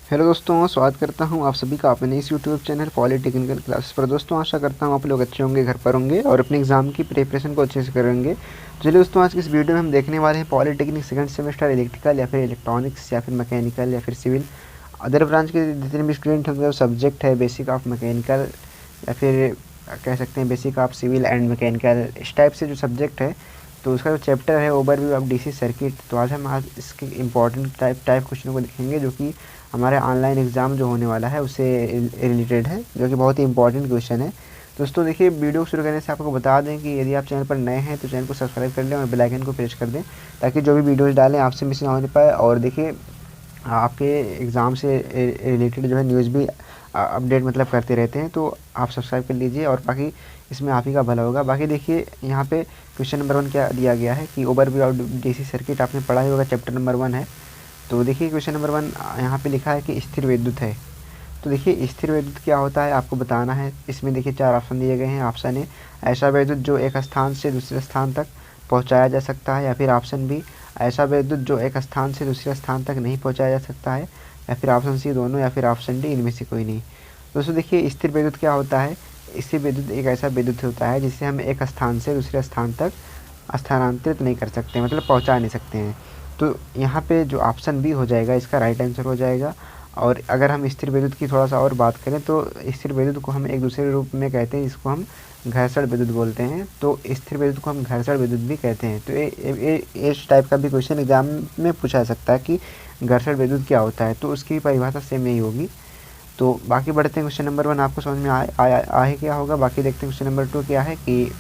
Hello दोस्तों, स्वागत करता हूं आप सभी का अपने इस यूट्यूब चैनल पॉलीटेक्निकल क्लासेस पर। दोस्तों, आशा करता हूं आप लोग अच्छे होंगे, घर पर होंगे और अपने एग्ज़ाम की प्रिपरेशन को अच्छे से करेंगे। तो चलिए दोस्तों, आज की इस वीडियो में हम देखने वाले हैं पॉलीटेक्निक सेकंड सेमेस्टर इलेक्ट्रिकल या फिर इलेक्ट्रॉनिक्स या फिर मैकेनिकल या फिर सिविल अदर ब्रांच के जितने भी स्टूडेंट होंगे वो सब्जेक्ट है बेसिक ऑफ मैकेनिकल या फिर कह सकते हैं basic of civil and mechanical, इस टाइप से जो सब्जेक्ट है तो उसका जो चैप्टर है ओवरव्यू ऑफ डीसी सर्किट। तो आज इसके इम्पॉर्टेंट टाइप क्वेश्चनों को देखेंगे जो कि हमारे ऑनलाइन एग्ज़ाम जो होने वाला है उससे रिलेटेड है, जो कि बहुत ही इंपॉर्टेंट क्वेश्चन है। दोस्तों देखिए, वीडियो शुरू करने से आपको बता दें कि यदि आप चैनल पर नए हैं तो चैनल को सब्सक्राइब कर लें और बेल आइकन को प्रेस कर दें ताकि जो भी वीडियोज़ डालें आपसे मिस ना होने पाए। और देखिए, आपके एग्ज़ाम से रिलेटेड जो है न्यूज़ भी अपडेट मतलब करते रहते हैं, तो आप सब्सक्राइब कर लीजिए और बाकी इसमें आप ही का भला होगा। बाकी देखिए, यहाँ पे क्वेश्चन नंबर 1 क्या दिया गया है कि ओवरव्यू ऑफ डीसी सर्किट आपने पढ़ा ही होगा, चैप्टर नंबर 1 है। तो देखिए, क्वेश्चन नंबर 1 यहाँ पे लिखा है कि स्थिर विद्युत है। तो देखिए, स्थिर विद्युत क्या होता है आपको बताना है। इसमें देखिए 4 ऑप्शन दिए गए हैं। ऑप्शन ए, ऐसा विद्युत जो एक स्थान से दूसरे स्थान तक पहुंचाया जा सकता है, या फिर ऑप्शन बी, ऐसा विद्युत जो एक स्थान से दूसरे स्थान तक नहीं पहुंचाया जा सकता है, या फिर ऑप्शन सी दोनों, या फिर ऑप्शन डी इनमें से कोई नहीं। दोस्तों देखिए, स्थिर विद्युत क्या होता है। स्थिर विद्युत एक ऐसा विद्युत होता है जिसे हम एक स्थान से दूसरे स्थान तक स्थानांतरित नहीं कर सकते, मतलब पहुंचा नहीं सकते हैं। तो यहाँ पे जो ऑप्शन बी हो जाएगा इसका राइट आंसर हो जाएगा। और अगर हम स्थिर विद्युत की थोड़ा सा और बात करें तो स्थिर विद्युत को हम एक दूसरे रूप में कहते हैं, जिसको हम घर्षण विद्युत बोलते हैं। तो स्थिर विद्युत को हम घर्षण विद्युत भी कहते हैं। तो इस टाइप का भी क्वेश्चन एग्जाम में पूछा जा सकता है कि घर्षण विद्युत क्या होता है, तो उसकी परिभाषा सेम यही होगी। तो बाकी बढ़ते हैं, क्वेश्चन नंबर 1 आपको समझ में आए क्या होगा। बाकी देखते हैं क्वेश्चन नंबर 2 क्या है कि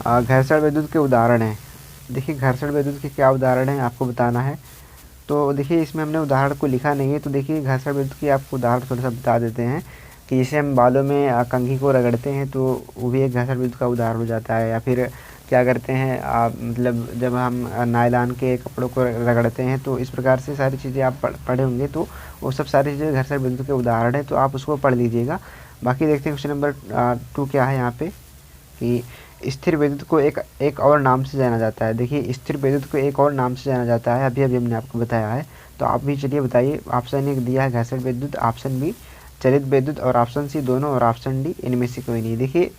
घर्षण विद्युत के उदाहरण हैं। देखिए, घर्षण विद्युत के क्या उदाहरण हैं आपको बताना है। तो देखिए, इसमें हमने उदाहरण को लिखा नहीं है। तो देखिए, घर्षण विद्युत की आपको उदाहरण थोड़ा सा बता देते हैं कि जैसे हम बालों में कंघी को रगड़ते हैं तो वो भी एक घर्षण विद्युत का उदाहरण हो जाता है। या फिर क्या करते हैं मतलब जब हम नायलॉन के कपड़ों को रगड़ते हैं, तो इस प्रकार से सारी चीज़ें आप पढ़े होंगे। तो वो सब सारी चीज़ें घर्षण विद्युत के उदाहरण है, तो आप उसको पढ़ लीजिएगा। बाकी देखते हैं क्वेश्चन नंबर 2 क्या है यहाँ पे कि स्थिर विद्युत को एक और नाम से जाना जाता है। देखिए, स्थिर विद्युत को एक और नाम से जाना जाता है, अभी अभी हमने आपको बताया है। तो आप भी चलिए बताइए। ऑप्शन ए दिया है घर्षण विद्युत, ऑप्शन बी चलित विद्युत, और ऑप्शन सी दोनों, और ऑप्शन डी इनमें से कोई नहीं। देखिए,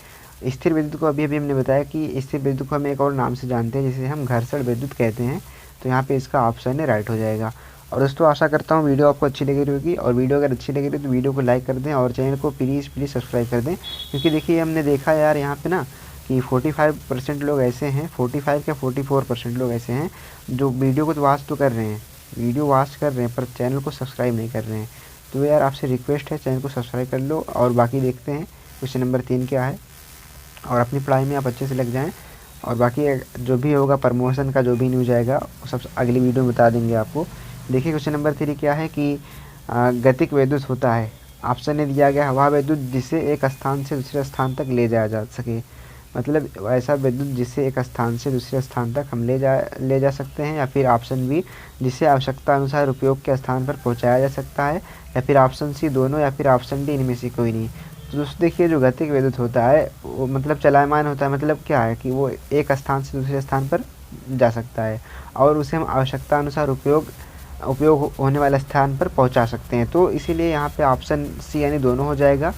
स्थिर विद्युत को अभी अभी हमने बताया कि स्थिर विद्युत को हम एक और नाम से जानते हैं जिसे हम घर्षण विद्युत कहते हैं। तो यहाँ पे इसका ऑप्शन है राइट हो जाएगा। और दोस्तों, आशा करता हूँ वीडियो आपको अच्छी लगी होगी, और वीडियो अगर अच्छी लगी रही तो वीडियो को लाइक कर दें और चैनल को प्लीज़ प्लीज़ सब्सक्राइब कर दें। क्योंकि देखिए, हमने देखा यार यहाँ पे ना कि 45% लोग ऐसे हैं, 45 या 44% लोग ऐसे हैं जो वीडियो को तो वॉच तो कर रहे हैं, वीडियो वॉच कर रहे हैं, पर चैनल को सब्सक्राइब नहीं कर रहे हैं। तो यार आपसे रिक्वेस्ट है, चैनल को सब्सक्राइब कर लो। और बाकी देखते हैं क्वेश्चन नंबर 3 क्या है, और अपनी पढ़ाई में आप अच्छे से लग जाएं। और बाकी जो भी होगा प्रमोशन का जो भी न्यूज़ आएगा वो सब अगली वीडियो में बता देंगे आपको। देखिए, क्वेश्चन नंबर 3 क्या है कि गतिक विद्युत होता है। ऑप्शन ए दिया गया हवा विद्युत जिसे एक स्थान से दूसरे स्थान तक ले जाया जा सके, मतलब ऐसा विद्युत जिसे एक स्थान से दूसरे स्थान तक हम ले जा सकते हैं। या फिर ऑप्शन बी जिसे आवश्यकता अनुसार उपयोग के स्थान पर पहुंचाया जा सकता है, या फिर ऑप्शन सी दोनों, या फिर ऑप्शन डी इनमें से कोई नहीं। तो दोस्तों देखिए, जो गतिक विद्युत होता है वो मतलब चलायमान होता है। मतलब क्या है कि वो एक स्थान से दूसरे स्थान पर जा सकता है और उसे हम आवश्यकता अनुसार उपयोग होने वाले स्थान पर पहुंचा सकते हैं। तो इसीलिए यहाँ पे ऑप्शन सी यानी दोनों हो जाएगा,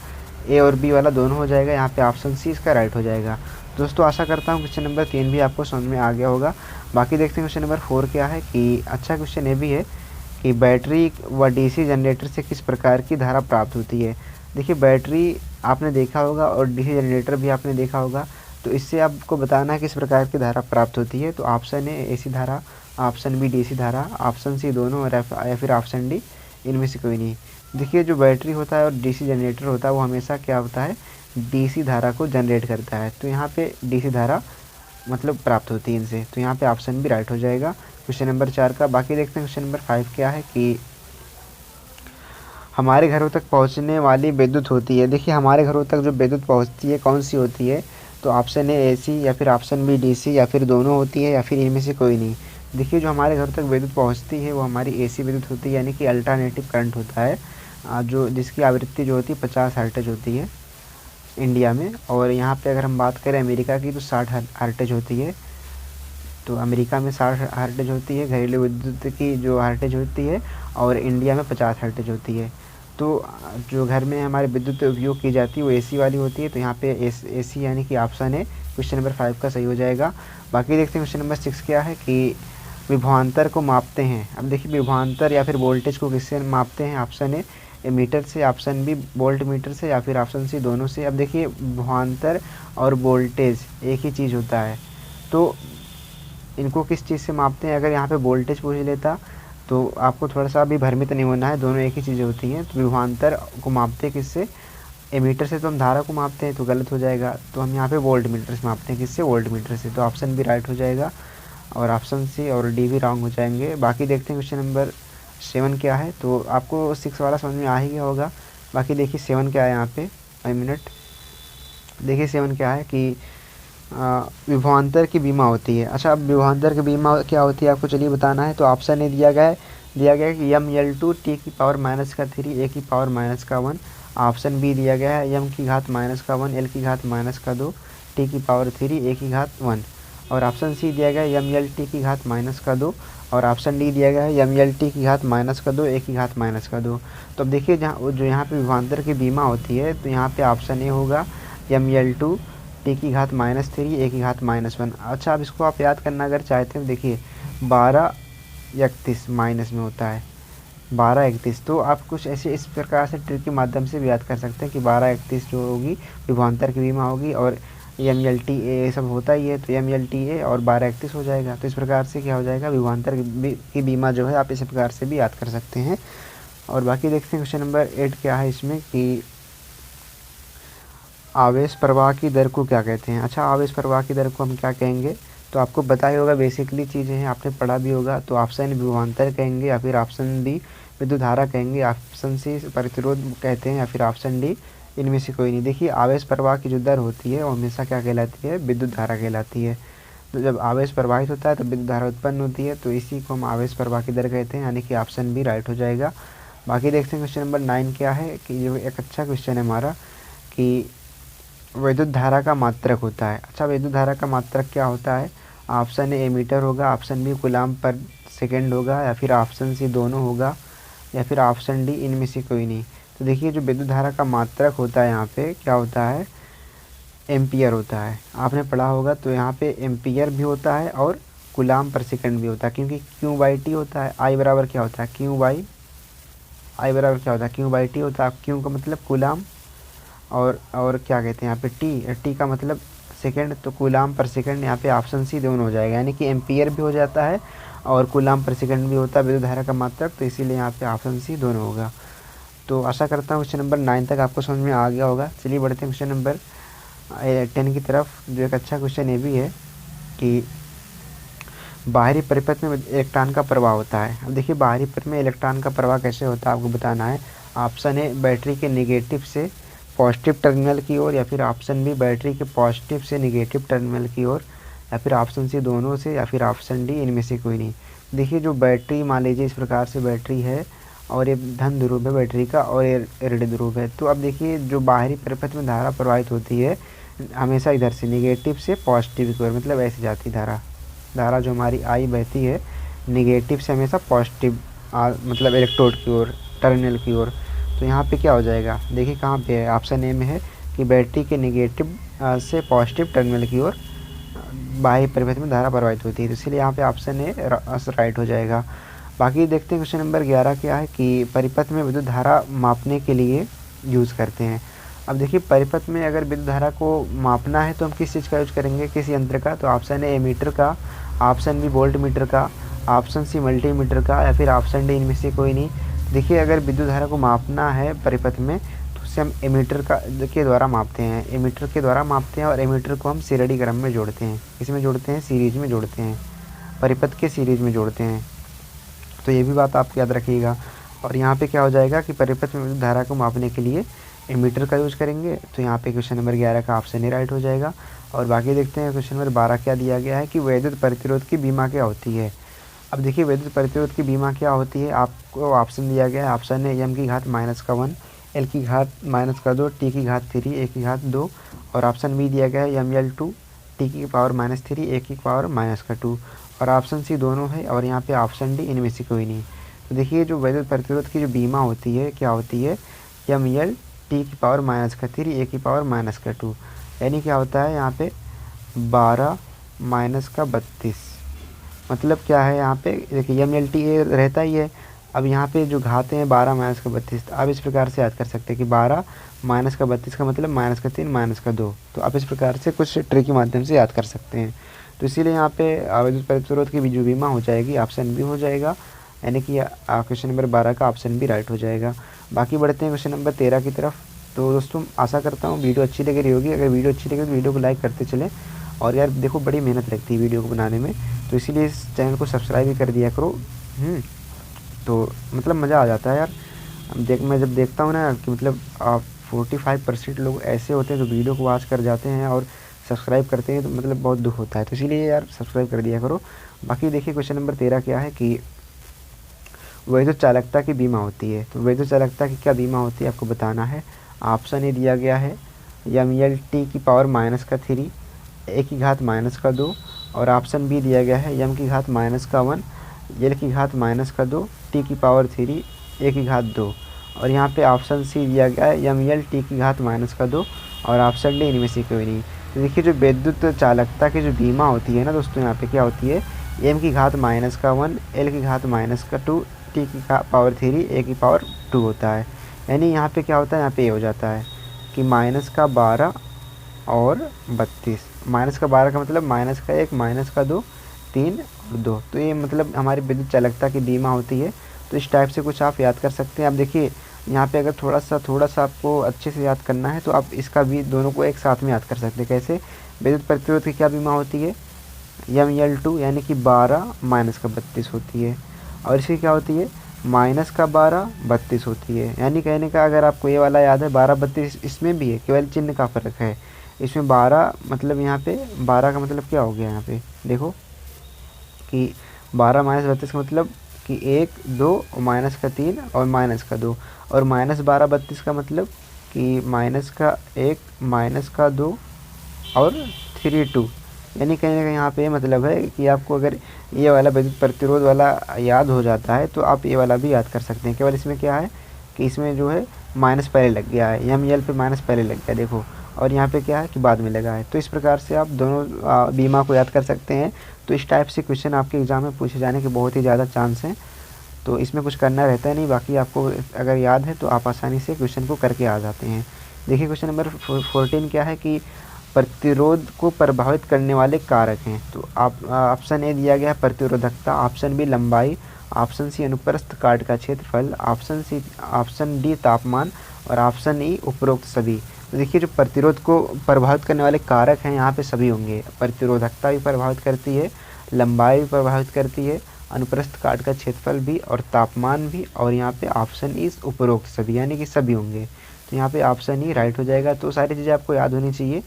ए और बी वाला दोनों हो जाएगा। यहाँ पे ऑप्शन सी इसका राइट हो जाएगा। दोस्तों, आशा करता हूँ क्वेश्चन नंबर 3 भी आपको समझ में आ गया होगा। बाकी देखते हैं क्वेश्चन नंबर 4 क्या है कि अच्छा क्वेश्चन ये भी है कि बैटरी व डीसी जनरेटर से किस प्रकार की धारा प्राप्त होती है। देखिए, बैटरी आपने देखा होगा और डीसी जनरेटर भी आपने देखा होगा, तो इससे आपको बताना है किस प्रकार की धारा प्राप्त होती है। तो ऑप्शन ए एसी धारा, ऑप्शन बी डीसी धारा, ऑप्शन सी दोनों, और या फिर ऑप्शन डी इनमें से कोई नहीं। देखिए, जो बैटरी होता है और डीसी जनरेटर होता है वो हमेशा क्या होता है, डीसी धारा को जनरेट करता है। तो यहाँ पे डीसी धारा मतलब प्राप्त होती है इनसे। तो यहाँ पे ऑप्शन भी राइट हो जाएगा क्वेश्चन नंबर 4 का। बाकी देखते हैं क्वेश्चन नंबर 5 क्या है कि हमारे घरों तक पहुँचने वाली विद्युत होती है। देखिए, हमारे घरों तक जो विद्युत पहुँचती है कौन सी होती है। तो ऑप्शन ए एसी, या फिर ऑप्शन बी डीसी, या फिर दोनों होती है, या फिर इनमें से कोई नहीं। देखिए, जो हमारे घर तक विद्युत पहुँचती है वो हमारी एसी विद्युत होती है, यानी कि अल्टरनेटिव करंट होता है, जो जिसकी आवृत्ति जो होती है 50 हर्ट्ज होती है इंडिया में। और यहाँ पे अगर हम बात करें अमेरिका की तो 60 हर्ट्ज होती है। तो अमेरिका में 60 हर्ट्ज होती है घरेलू विद्युत की जो हर्ट्ज होती है, और इंडिया में 50 हर्ट्ज होती है। तो जो घर में हमारे विद्युत उपयोग की जाती है वो एसी वाली होती है। तो यहाँ पे एसी यानी कि ऑप्शन है क्वेश्चन नंबर 5 का सही हो जाएगा। बाकी देखते हैं क्वेश्चन नंबर 6 क्या है कि विभवांतर को मापते हैं। अब देखिए विभवांतर या फिर वोल्टेज को किससे मापते हैं। ऑप्शन ए मीटर से, ऑप्शन बी वोल्ट मीटर से, या फिर ऑप्शन सी दोनों से। अब देखिए विभवांतर और वोल्टेज एक ही चीज़ होता है, तो इनको किस चीज़ से मापते हैं। अगर यहाँ पे वोल्टेज पूछ लेता तो आपको थोड़ा सा भी भ्रमित नहीं होना है, दोनों एक ही चीज़ें होती हैं। तो विभवांतर को मापते हैं किससे, एमीटर से तो हम धारा को मापते हैं, तो गलत हो जाएगा। तो हम यहाँ पे वोल्ट मीटर से मापते हैं, किससे, वोल्ट मीटर से। तो ऑप्शन बी राइट हो जाएगा, और ऑप्शन सी और डी भी रॉन्ग हो जाएंगे। बाकी देखते हैं क्वेश्चन नंबर 7 क्या है। तो आपको 6 वाला समझ में आ ही गया होगा। बाकी देखिए 7 क्या है यहाँ पे, 1 मिनट। देखिए 7 क्या है कि विभवांतर की बीमा होती है। अच्छा, अब विभवांतर की बीमा क्या होती है आपको चलिए बताना है। तो ऑप्शन ए दिया गया है कि ml2 t⁻⁻3 a⁻⁻1। Option B दिया गया है m⁻⁻1 l⁻2 t⁻3 a⁻1। और ऑप्शन सी दिया गया है mlt⁻2। और ऑप्शन डी दिया गया है mlt⁻2 a⁻2। तो अब देखिए जहाँ जो यहाँ पे विभवांतर की बीमा होती है, तो यहाँ पे ऑप्शन ए होगा ml2 t⁻3 a⁻1। अच्छा, अब इसको आप याद करना अगर चाहते हैं, देखिए 1231 माइनस में होता है 1231। तो आप कुछ ऐसे इस प्रकार से ट्रिक के माध्यम से भी याद कर सकते हैं कि 1231 जो होगी विभवांतर की बीमा होगी, और mLTA सब होता ही है, तो mLTA और 1231 हो जाएगा। तो इस प्रकार से क्या हो जाएगा, विभवांतर की बीमा जो है आप इस प्रकार से भी याद कर सकते हैं। और बाकी देखते हैं क्वेश्चन नंबर 8 क्या है इसमें कि आवेश प्रवाह की दर को क्या कहते हैं। अच्छा, आवेश प्रवाह की दर को हम क्या कहेंगे, तो आपको पता ही होगा, बेसिकली चीज़ें हैं, आपने पढ़ा भी होगा। तो ऑप्शन विभवांतर कहेंगे, या फिर ऑप्शन बी विद्युत धारा कहेंगे, ऑप्शन सी प्रतिरोध कहते हैं, या फिर ऑप्शन डी इनमें से कोई नहीं। देखिए आवेश प्रवाह की जो दर होती है वो हमेशा क्या कहलाती है, विद्युत धारा कहलाती है। तो जब आवेश प्रवाहित होता है तो विद्युत धारा उत्पन्न होती है, तो इसी को हम आवेश प्रवाह की दर कहते हैं, यानी कि ऑप्शन बी राइट हो जाएगा। बाकी देखते हैं क्वेश्चन नंबर 9 क्या है कि ये एक अच्छा क्वेश्चन है हमारा कि विद्युत धारा का मात्रक होता है। अच्छा, विद्युत धारा का मात्रक क्या होता है। ऑप्शन ए मीटर होगा, ऑप्शन बी कूलाम पर सेकेंड होगा, या फिर ऑप्शन सी दोनों होगा, या फिर ऑप्शन डी इनमें से कोई नहीं। तो देखिए जो विद्युत धारा का मात्रक होता है यहाँ पे क्या होता है, एम्पियर होता है। आपने पढ़ा होगा, तो यहाँ पे एम्पियर भी होता है और कूलाम पर सेकेंड भी होता है, क्योंकि Q/T होता है। आई बराबर क्या होता है, आई बराबर क्या होता है, Q/T होता है। Q का मतलब कूलाम, और क्या कहते हैं यहाँ पे टी का मतलब सेकेंड, तो कूलाम पर सेकेंड यहाँ पे ऑप्शन सी दोनों हो जाएगा, यानी कि एम्पियर भी हो जाता है और कूलाम पर सेकेंड भी होता है विद्युत धारा का मात्रक, तो इसीलिए यहाँ पे ऑप्शन सी दोनों होगा। तो आशा करता हूँ क्वेश्चन नंबर 9 तक आपको समझ में आ गया होगा। चलिए बढ़ते हैं क्वेश्चन नंबर 10 की तरफ, जो एक अच्छा क्वेश्चन ये भी है कि बाहरी परिपथ में इलेक्ट्रॉन का प्रवाह होता है। अब देखिए बाहरी परिपथ में इलेक्ट्रॉन का प्रवाह कैसे होता है आपको बताना है। ऑप्शन ए बैटरी के नेगेटिव से पॉजिटिव टर्मिनल की ओर, या फिर ऑप्शन बी बैटरी के पॉजिटिव से नेगेटिव टर्मिनल की ओर, या फिर ऑप्शन सी दोनों से, या फिर ऑप्शन डी इनमें से कोई नहीं। देखिए जो बैटरी, मान लीजिए इस प्रकार से बैटरी है, और ये धन ध्रुव है बैटरी का, और ये ऋण ध्रुव है। तो अब देखिए जो बाहरी परिपथ में धारा प्रवाहित होती है हमेशा इधर से नेगेटिव से पॉजिटिव की ओर, मतलब ऐसे जाती धारा जो हमारी आई बहती है नेगेटिव से हमेशा पॉजिटिव, मतलब इलेक्ट्रोड की ओर, टर्मिनल की ओर। तो यहाँ पे क्या हो जाएगा, देखिए कहाँ पे है, ऑप्शन ए में है कि बैटरी के नेगेटिव से पॉजिटिव टर्मिनल की ओर बाह्य परिपथ में धारा प्रवाहित होती है, तो इसलिए यहाँ पे ऑप्शन ए राइट हो जाएगा। बाकी देखते हैं क्वेश्चन नंबर 11 क्या है कि परिपथ में विद्युत धारा मापने के लिए यूज़ करते हैं। अब देखिए परिपथ में अगर विद्युत धारा को मापना है तो हम किस चीज़ का यूज करेंगे, किस यंत्र का। तो ऑप्शन ए मीटर का, ऑप्शन बी वोल्ट मीटर का, ऑप्शन सी मल्टीमीटर का, या फिर ऑप्शन डी इनमें से कोई नहीं। देखिए अगर विद्युत धारा को मापना है परिपथ में तो उसे हम एमीटर के द्वारा मापते हैं, एमीटर के द्वारा मापते हैं, और एमीटर को हम श्रेणी क्रम में जोड़ते हैं। इसमें जोड़ते हैं, सीरीज में जोड़ते हैं, परिपथ के सीरीज में जोड़ते हैं। तो ये भी बात आप याद रखिएगा। और यहाँ पे क्या हो जाएगा कि परिपथ में विद्युत धारा को मापने के लिए एमीटर का यूज़ करेंगे, तो यहाँ पे क्वेश्चन नंबर 11 का ऑप्शन ही राइट हो जाएगा। और बाकी देखते हैं क्वेश्चन नंबर 12 क्या दिया गया है कि वैद्युत प्रतिरोध की बीमा क्या होती है। अब देखिए वैद्युत प्रतिरोध की बीमा क्या होती है, आपको ऑप्शन दिया गया है। ऑप्शन है m⁻⁻1 l⁻2 t⁻3 a⁻2, और ऑप्शन बी दिया गया है ml2 टी की पावर -3 ए की पावर -2 और ऑप्शन सी दोनों है और यहाँ पे ऑप्शन डी इनमें से कोई नहीं। तो देखिए जो वैद्युत प्रतिरोध की जो बीमा होती है क्या होती है, ml टी की पावर -3 ए की पावर -2, यानी क्या होता है यहाँ पे 12 -32। मतलब क्या है यहाँ पे देखिए ml टी ए रहता ही है। अब यहाँ पे जो घाते हैं 12 -32, तो आप इस प्रकार से याद कर सकते हैं कि 12 -32 का मतलब -3 -2। तो आप इस प्रकार से कुछ ट्रिक के माध्यम से याद कर सकते हैं। तो इसीलिए यहाँ पे विद्युत प्रतिरोध की जो बीमा हो जाएगी ऑप्शन बी हो जाएगा, यानी कि क्वेश्चन नंबर 12 का ऑप्शन बी राइट हो जाएगा। बाकी बढ़ते हैं क्वेश्चन नंबर 13 की तरफ। तो दोस्तों आशा करता हूँ वीडियो अच्छी लग रही होगी। अगर वीडियो अच्छी लगे तो वीडियो को लाइक करते चलें, और यार देखो बड़ी मेहनत लगती है वीडियो को बनाने में, तो इसीलिए इस चैनल को सब्सक्राइब भी कर दिया करो। तो मतलब मज़ा आ जाता है यार। मैं जब देखता हूँ ना कि मतलब 45% लोग ऐसे होते हैं जो वीडियो को वॉच कर जाते हैं और सब्सक्राइब करते हैं, तो मतलब बहुत दुख होता है। तो इसीलिए यार सब्सक्राइब कर दिया करो। बाकी देखिए क्वेश्चन नंबर 13 क्या है कि वैद्युत चालकता की बीमा होती है। तो वैद्युत चालकता की क्या बीमा होती है आपको बताना है। ऑप्शन ए दिया गया है ml टी की पावर -3 ए की घात -2, और ऑप्शन बी दिया गया है m की घात -1 एल की घात -2 टी की पावर 3 ए की घात 2, और यहाँ पे ऑप्शन सी दिया गया है ml टी की घात -2 और ऑप्शन डी इनमें से कोई नहीं। तो देखिए जो विद्युत चालकता की जो बीमा होती है ना दोस्तों, यहाँ पे क्या होती है m की घात -1 एल की घात -2 टी की पावर 3 ए की पावर 2 होता है। यानी यहाँ पे क्या होता है, यहाँ पे ये हो जाता है कि -12 और 32। -12 का मतलब -1 -2 3 और 2। तो ये मतलब हमारी विद्युत चालकता की बीमा होती है। तो इस टाइप से कुछ आप याद कर सकते हैं। अब देखिए यहाँ पे अगर थोड़ा सा आपको अच्छे से याद करना है तो आप इसका भी दोनों को एक साथ में याद कर सकते हैं। कैसे, विद्युत प्रतिरोध की क्या बीमा होती है ml2 यानी कि 12 -32 होती है, और इसकी क्या होती है -12 32 होती है। यानी कहने का अगर आपको ये वाला याद है 12 32 इसमें भी है, केवल चिन्ह का फ़र्क है। इसमें 12 मतलब यहाँ पे 12 का मतलब क्या हो गया, यहाँ पे देखो कि 12 -32 का मतलब कि 1 2 -3 और -2, और -12 32 का मतलब कि -1 -2 और 3 2। यानी कहीं ना कहीं यहाँ पे मतलब है कि आपको अगर ये वाला विद्युत प्रतिरोध वाला याद हो जाता है तो आप ये वाला भी याद कर सकते हैं। केवल इसमें क्या है कि इसमें जो है माइनस पहले लग गया है, ml पे माइनस पहले लग गया देखो, और यहाँ पे क्या है कि बाद में लगा है। तो इस प्रकार से आप दोनों बीमा को याद कर सकते हैं। तो इस टाइप से क्वेश्चन आपके एग्ज़ाम में पूछे जाने के बहुत ही ज़्यादा चांस हैं। तो इसमें कुछ करना रहता है नहीं, बाकी आपको अगर याद है तो आप आसानी से क्वेश्चन को करके आ जाते हैं। देखिए क्वेश्चन नंबर 14 क्या है कि प्रतिरोध को प्रभावित करने वाले कारक हैं। तो आप ऑप्शन ए दिया गया है प्रतिरोधकता, ऑप्शन बी लंबाई, ऑप्शन सी अनुप्रस्थ काट का क्षेत्रफल, ऑप्शन डी तापमान, और ऑप्शन ई उपरोक्त सभी। तो देखिए जो प्रतिरोध को प्रभावित करने वाले कारक हैं यहाँ पे सभी होंगे। प्रतिरोधकता भी प्रभावित करती है, लंबाई भी प्रभावित करती है, अनुप्रस्थ काट का क्षेत्रफल भी, और तापमान भी, और यहाँ पे ऑप्शन ई उपरोक्त सभी, यानी कि सभी होंगे। तो यहाँ पे ऑप्शन ई राइट हो जाएगा। तो सारी चीज़ें आपको याद होनी चाहिए।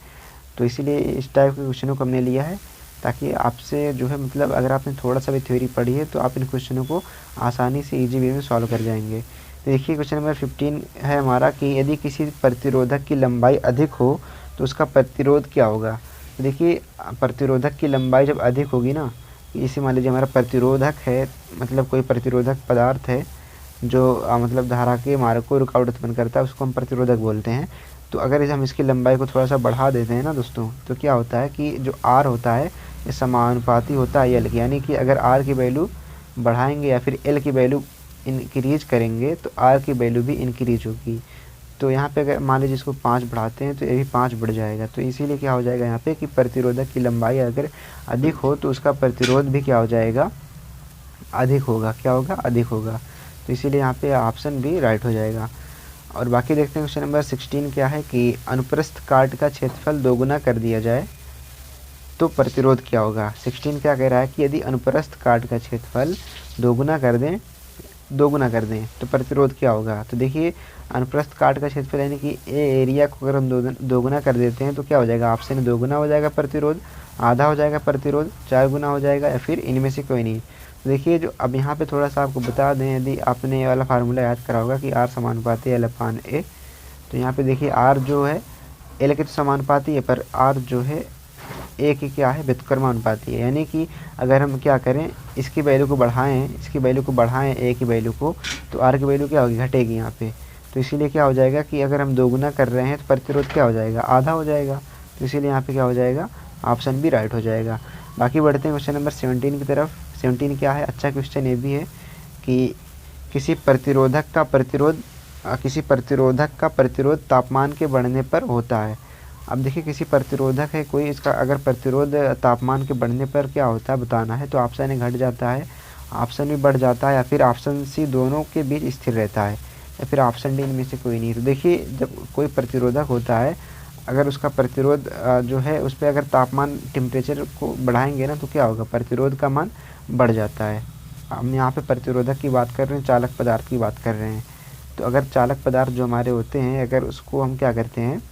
तो इसीलिए इस टाइप के क्वेश्चनों को हमने लिया है ताकि आपसे जो है मतलब अगर आपने थोड़ा सा भी थ्योरी पढ़ी है तो आप इन क्वेश्चनों को आसानी से इजी वे में सॉल्व कर जाएंगे। तो देखिए क्वेश्चन नंबर 15 है हमारा कि यदि किसी प्रतिरोधक की लंबाई अधिक हो तो उसका प्रतिरोध क्या होगा। तो देखिए प्रतिरोधक की लंबाई जब अधिक होगी ना, इसे मान लीजिए हमारा प्रतिरोधक है, मतलब कोई प्रतिरोधक पदार्थ है जो मतलब धारा के मार्ग को रुकावट उत्पन्न करता है, उसको हम प्रतिरोधक बोलते हैं। तो अगर हम इसकी लंबाई को थोड़ा सा बढ़ा देते हैं ना दोस्तों, तो क्या होता है कि जो आर होता है ये समानुपाती होता है एल की, यानी कि अगर आर की वैल्यू बढ़ाएंगे या फिर एल की वैल्यू इंक्रीज करेंगे तो आर की वैल्यू भी इंक्रीज होगी। तो यहाँ पे अगर मान लीजिए इसको 5 बढ़ाते हैं तो ये भी 5 बढ़ जाएगा। तो इसीलिए क्या हो जाएगा यहाँ पे कि प्रतिरोधक की लंबाई अगर अधिक हो तो उसका प्रतिरोध भी क्या हो जाएगा, अधिक होगा। क्या होगा, अधिक होगा। तो इसीलिए यहाँ पे ऑप्शन बी राइट हो जाएगा। और बाकी देखते हैं क्वेश्चन नंबर 16 क्या है कि अनुप्रस्थ काट का क्षेत्रफल दोगुना कर दिया जाए तो प्रतिरोध क्या होगा। 16 क्या कह रहा है कि यदि अनुप्रस्थ काट का क्षेत्रफल दोगुना कर दें तो प्रतिरोध क्या होगा। तो देखिए अनुप्रस्थ काट का क्षेत्रफल यानी कि ए एरिया को अगर हम दोगुना कर देते हैं तो क्या हो जाएगा, ऑप्शन दोगुना हो जाएगा प्रतिरोध, आधा हो जाएगा प्रतिरोध, 4 गुना हो जाएगा, या फिर इनमें से कोई नहीं। तो देखिए जो अब यहाँ पे थोड़ा सा आपको बता दें, यदि आपने ये वाला फार्मूला याद करा होगा कि आर समानुपाती एल अपान ए। तो यहाँ पे देखिए आर जो है एल के तो समानुपाती है, पर आर जो है ए की क्या है, व्युत्क्रमानुपाती है। यानी कि अगर हम क्या करें, इसकी वैल्यू को बढ़ाएं ए की वैल्यू को, तो आर की वैल्यू क्या होगी, घटेगी यहाँ पे। तो इसीलिए क्या हो जाएगा कि अगर हम दोगुना कर रहे हैं तो प्रतिरोध क्या हो जाएगा, आधा हो जाएगा। तो इसीलिए यहाँ पे क्या हो जाएगा, ऑप्शन बी राइट हो जाएगा। बाकी बढ़ते हैं क्वेश्चन नंबर 17 की तरफ। 17 क्या है, अच्छा क्वेश्चन ये भी है कि किसी प्रतिरोधक का प्रतिरोध तापमान के बढ़ने पर होता है। अब देखिए किसी प्रतिरोधक है कोई, इसका अगर प्रतिरोध तापमान के बढ़ने पर क्या होता है बताना है। तो ऑप्शन ए घट जाता है, ऑप्शन बी बढ़ जाता है, या फिर ऑप्शन सी दोनों के बीच स्थिर रहता है, या फिर ऑप्शन डी इनमें से कोई नहीं। तो देखिए जब कोई प्रतिरोधक होता है, अगर उसका प्रतिरोध जो है उस पर अगर तापमान टेम्परेचर को बढ़ाएंगे ना, तो क्या होगा, प्रतिरोध का मान बढ़ जाता है। हम यहाँ पे प्रतिरोधक की बात कर रहे हैं, चालक पदार्थ की बात कर रहे हैं। तो अगर चालक पदार्थ जो हमारे होते हैं, अगर उसको हम क्या करते हैं,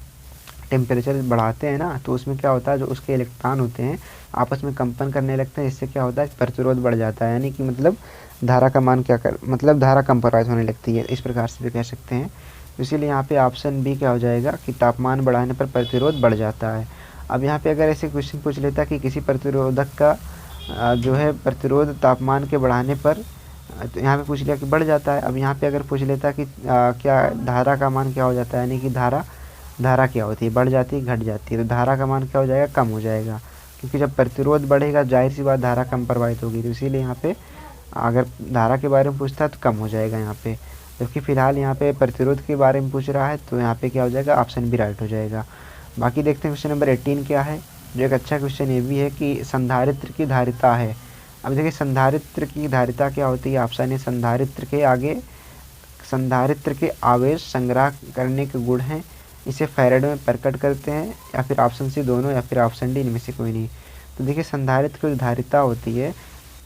टेम्परेचर बढ़ाते हैं ना, तो उसमें क्या होता है, जो उसके इलेक्ट्रॉन होते हैं आपस में कंपन करने लगते हैं। इससे क्या होता है, प्रतिरोध बढ़ जाता है। यानी कि मतलब धारा का मान धारा कंप्रेस होने लगती है, इस प्रकार से भी कह सकते हैं। इसीलिए यहाँ पे ऑप्शन बी क्या हो जाएगा कि तापमान बढ़ाने पर प्रतिरोध बढ़ जाता है। अब यहाँ पे अगर ऐसे क्वेश्चन पूछ लेता कि किसी प्रतिरोधक का जो है प्रतिरोध तापमान के बढ़ाने पर, तो यहाँ पे पूछ लिया कि बढ़ जाता है। अब यहाँ पे अगर पूछ लेता कि क्या धारा का मान क्या हो जाता है, यानी कि धारा क्या होती है, बढ़ जाती है घट जाती है। तो धारा का मान क्या हो जाएगा, कम हो जाएगा, क्योंकि जब प्रतिरोध बढ़ेगा जाहिर सी बात धारा कम प्रवाहित होगी। तो इसीलिए यहाँ पे अगर धारा के बारे में पूछता है तो कम हो जाएगा यहाँ पे। जबकि फ़िलहाल यहाँ पे प्रतिरोध के बारे में पूछ रहा है, तो यहाँ पे क्या हो जाएगा, ऑप्शन बी राइट हो जाएगा। बाकी देखते हैं क्वेश्चन नंबर 18 क्या है, जो एक अच्छा क्वेश्चन ये भी है कि संधारित्र की धारिता है। अब देखिए संधारित्र की धारिता क्या होती है। ऑप्शन ए संधारित्र के आवेश संग्रह करने के गुण हैं, इसे फैराडे में प्रकट करते हैं, या फिर ऑप्शन सी दोनों, या फिर ऑप्शन डी इनमें से कोई नहीं। तो देखिए संधारित्र की जो धारिता होती है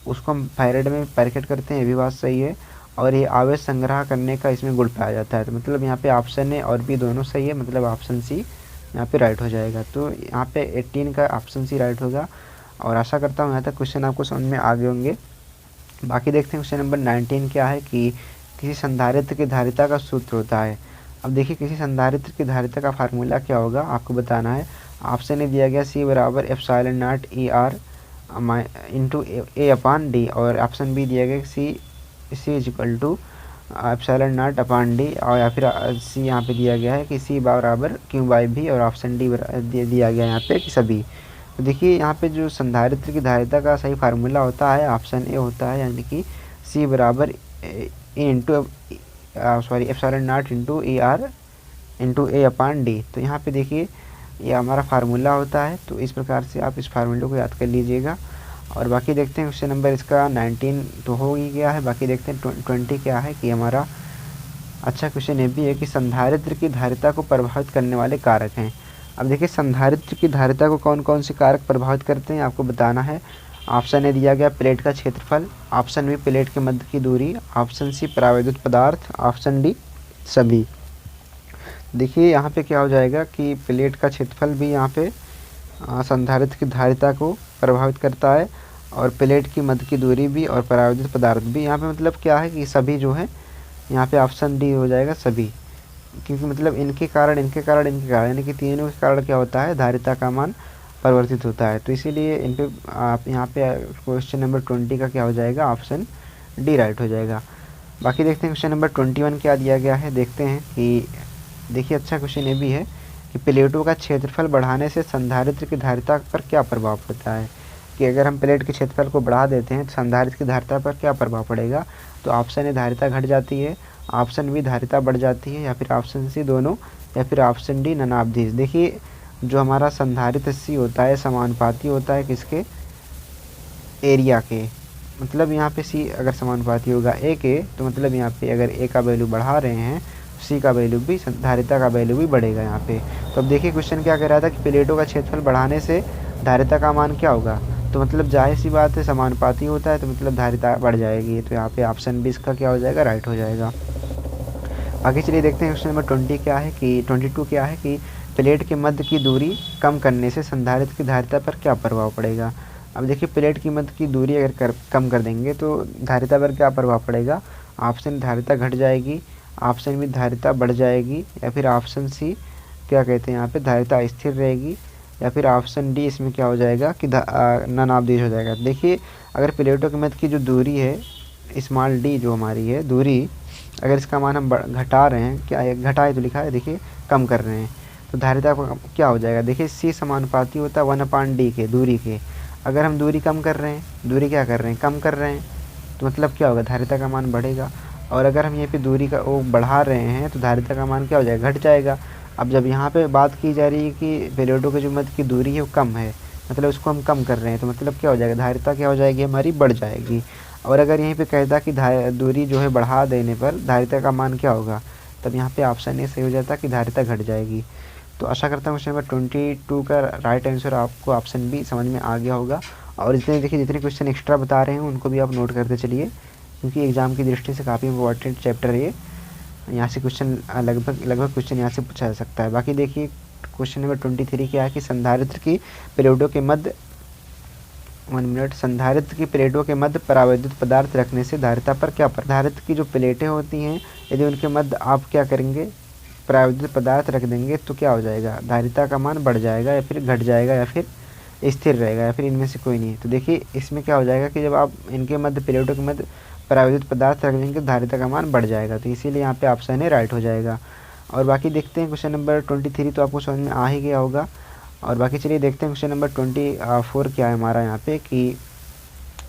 उसको हम फैराडे में प्रकट करते हैं, ये भी बात सही है। और ये आवेश संग्रह करने का इसमें गुण पाया जाता है। तो मतलब यहाँ पे ऑप्शन ए और बी दोनों सही है, मतलब ऑप्शन सी यहाँ पे राइट हो जाएगा। तो यहाँ पे 18 का ऑप्शन सी राइट होगा। और आशा करता हूँ यहाँ तक क्वेश्चन आपको समझ में आ गए होंगे। बाकी देखते हैं क्वेश्चन नंबर 19 क्या है कि किसी संधारित्र की धारिता का सूत्र होता है। अब देखिए किसी संधारित्र की धारिता का फार्मूला क्या होगा आपको बताना है। ऑप्शन ए दिया गया सी बराबर epsilon naught E R into A upon D, और ऑप्शन बी दिया गया C is equal to epsilon naught upon D, और या फिर सी यहाँ पे दिया गया है कि सी बराबर क्यू बाई भी, और ऑप्शन डी दिया गया यहाँ पे कि सभी। तो देखिए यहाँ पे जो संधारित्र की धारिता का सही फार्मूला होता है ऑप्शन ए होता है, यानी कि सी बराबर epsilon not into E R into A upon D. तो यहाँ पे देखिए ये हमारा फार्मूला होता है। तो इस प्रकार से आप इस फार्मूले को याद कर लीजिएगा। और बाकी देखते हैं क्वेश्चन नंबर इसका 19 तो हो ही गया है। बाकी देखते हैं 20 क्या है कि हमारा अच्छा क्वेश्चन ये भी है कि संधारित्र की धारिता को प्रभावित करने वाले कारक हैं। अब देखिए संधारित्र की धारिता को कौन कौन से कारक प्रभावित करते हैं आपको बताना है। ऑप्शन ए दिया गया प्लेट का क्षेत्रफल, ऑप्शन बी प्लेट के मध्य की दूरी, ऑप्शन सी परावैद्युत पदार्थ, ऑप्शन डी सभी। देखिए यहाँ पे क्या हो जाएगा कि प्लेट का क्षेत्रफल भी यहाँ पे संधारित्र की धारिता को प्रभावित करता है, और प्लेट की मध्य की दूरी भी, और परावैद्युत पदार्थ भी। यहाँ पे मतलब क्या है कि सभी जो है यहाँ पे ऑप्शन डी हो जाएगा सभी, क्योंकि मतलब इनके कारण यानी कि तीनों के कारण क्या होता है, धारिता का मान परिवर्तित होता है। तो इसीलिए इन पे आप यहाँ पे क्वेश्चन नंबर 20 का क्या हो जाएगा, ऑप्शन डी राइट हो जाएगा। बाकी देखते हैं क्वेश्चन नंबर 21 क्या दिया गया है। देखते हैं कि देखिए अच्छा क्वेश्चन ये भी है कि प्लेटों का क्षेत्रफल बढ़ाने से संधारित्र की धारिता पर क्या प्रभाव पड़ता है। कि अगर हम प्लेट के क्षेत्रफल को बढ़ा देते हैं तो संधारित्र की धारिता पर क्या प्रभाव पड़ेगा। तो ऑप्शन ए धारिता घट जाती है, ऑप्शन बी धारिता बढ़ जाती है, या फिर ऑप्शन सी दोनों, या फिर option D none of this. देखिए जो हमारा संधारित्र सी होता है समानुपाती होता है किसके, एरिया के। मतलब यहाँ पे सी अगर समानुपाती होगा ए के, तो मतलब यहाँ पे अगर ए का वैल्यू बढ़ा रहे हैं सी का वैल्यू भी, धारिता का वैल्यू भी बढ़ेगा यहाँ पे। तो अब देखिए क्वेश्चन क्या कह रहा था कि प्लेटों का क्षेत्रफल बढ़ाने से धारिता का मान क्या होगा। तो मतलब जाहिर सी बात है समानुपाती होता है, तो मतलब धारिता बढ़ जाएगी। तो यहाँ पे ऑप्शन बी इसका क्या हो जाएगा, राइट हो जाएगा। आगे चलिए देखते हैं क्वेश्चन नंबर 22 क्या है कि प्लेट के मध्य की दूरी कम करने से संधारित्र की धारिता पर क्या प्रभाव पड़ेगा। अब देखिए प्लेट की मध्य की दूरी अगर कम कर देंगे तो धारिता पर क्या प्रभाव पड़ेगा। ऑप्शन धारिता घट जाएगी, ऑप्शन बी धारिता बढ़ जाएगी, या फिर ऑप्शन सी क्या कहते हैं यहाँ पे धारिता स्थिर रहेगी, या फिर ऑप्शन डी इसमें क्या हो जाएगा कि नन ऑफ दिस हो जाएगा। देखिए अगर प्लेटों के मध्य की जो दूरी है स्मॉल डी जो हमारी है दूरी, अगर इसका मान हम घटा रहे हैं, क्या है घटाए तो लिखा है, देखिए कम कर रहे हैं, तो धारिता क्या हो जाएगा। देखिए सी समानुपाती होता है 1/d के दूरी के। अगर हम दूरी कम कर रहे हैं, दूरी क्या कर रहे हैं, कम कर रहे हैं, तो मतलब क्या होगा, धारिता का मान बढ़ेगा। और अगर हम यहाँ पे दूरी का वो बढ़ा रहे हैं तो धारिता का मान क्या हो जाएगा, घट जाएगा। अब जब यहाँ पे बात की जा रही है कि प्लेटों के जो मध्य की दूरी है वो कम है, मतलब उसको हम कम कर रहे हैं, तो मतलब क्या हो जाएगा, धारिता क्या हो जाएगी हमारी, बढ़ जाएगी। और अगर यहीं पे कहता कि दूरी जो है बढ़ा देने पर धारिता का मान क्या होगा, तब यहाँ पे ऑप्शन ए सही हो जाता कि धारिता घट जाएगी। तो आशा करता हूँ क्वेश्चन नंबर 22 का राइट आंसर आपको ऑप्शन बी समझ में आ गया होगा। और इसमें देखिए जितने क्वेश्चन एक्स्ट्रा बता रहे हैं उनको भी आप नोट करते चलिए, क्योंकि एग्ज़ाम की दृष्टि से काफ़ी इंपॉर्टेंट चैप्टर है ये। यहाँ से क्वेश्चन लगभग क्वेश्चन यहाँ से पूछा जा सकता है। बाकी देखिए क्वेश्चन नंबर 23 क्या है कि संधारित्र की प्लेटों के मध्य 1 मिनट, संधारित्र की प्लेटों के मध्य परावैद्युत पदार्थ रखने से धारिता पर क्या धारित्र की जो प्लेटें होती हैं यदि उनके मध्य आप क्या करेंगे, परावैद्युत पदार्थ रख देंगे तो क्या हो जाएगा, धारिता का मान बढ़ जाएगा या फिर घट जाएगा या फिर स्थिर रहेगा या फिर इनमें से कोई नहीं। तो देखिए इसमें क्या हो जाएगा कि जब आप इनके मध्य प्लेटों के मध्य परावैद्युत पदार्थ रख देंगे तो धारिता का मान बढ़ जाएगा, तो इसीलिए यहाँ पे ऑप्शन है राइट हो जाएगा। और बाकी देखते हैं क्वेश्चन नंबर 23 तो आपको समझ में आ ही गया होगा। और बाकी चलिए देखते हैं क्वेश्चन नंबर 24 क्या है हमारा यहाँ पे कि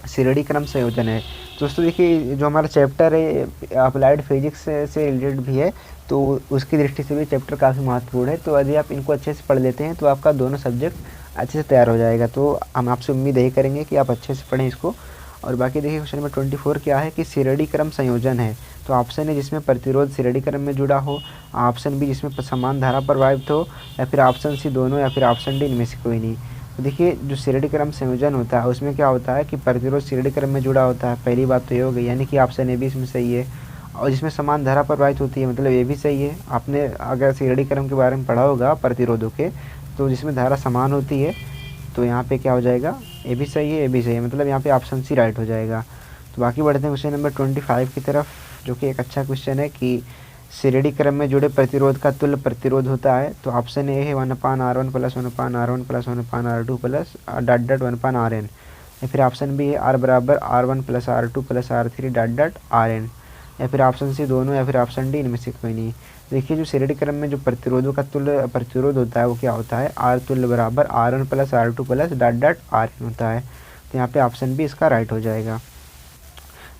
श्रेणी क्रम संयोजन है। दोस्तों देखिए जो हमारा चैप्टर है अप्लाइड फिजिक्स से रिलेटेड भी है, तो उसकी दृष्टि से भी चैप्टर काफ़ी महत्वपूर्ण है। तो यदि आप इनको अच्छे से पढ़ लेते हैं तो आपका दोनों सब्जेक्ट अच्छे से तैयार हो जाएगा। तो हम आपसे उम्मीद यही करेंगे कि आप अच्छे से पढ़ें इसको। और बाकी देखिए क्वेश्चन नंबर 24 क्या है कि श्रेणी क्रम संयोजन है। तो ऑप्शन है जिसमें प्रतिरोध श्रेणी क्रम में जुड़ा हो, ऑप्शन बी जिसमें समान धारा प्रभावित हो, या फिर ऑप्शन सी दोनों, या फिर ऑप्शन डी इनमें से कोई नहीं। तो देखिए जो श्रेणी क्रम संयोजन होता है उसमें क्या होता है कि प्रतिरोध श्रेणी क्रम में जुड़ा होता है, पहली बात तो ये हो गई, यानी कि ऑप्शन ए भी इसमें सही है। और जिसमें समान धारा प्रभावित होती है मतलब ये भी सही है। आपने अगर श्रेणी क्रम के बारे में पढ़ा होगा प्रतिरोधों के, तो जिसमें धारा समान होती है तो यहाँ पे क्या हो जाएगा, ए भी सही है, ए भी सही है, मतलब यहाँ पे ऑप्शन सी राइट हो जाएगा। तो बाकी बढ़ते हैं क्वेश्चन नंबर 25 की तरफ, जो कि एक अच्छा क्वेश्चन है कि श्रेणी क्रम में जुड़े प्रतिरोध का तुल्य प्रतिरोध होता है। तो ऑप्शन ए है 1/R1 + 1/R1 + 1/R2 plus dot dot 1/Rn, या फिर ऑप्शन बी है R = R1 + R2 + R3 dot dot Rn, या फिर ऑप्शन सी दोनों, या फिर ऑप्शन डी इनमें से कोई नहीं। देखिए जो श्रेणी क्रम में जो प्रतिरोधों का तुल्य प्रतिरोध होता है वो क्या होता है, R तुल्य बराबर R1 + R2 plus dot dot Rn होता है। तो यहाँ पे ऑप्शन बी इसका राइट हो जाएगा।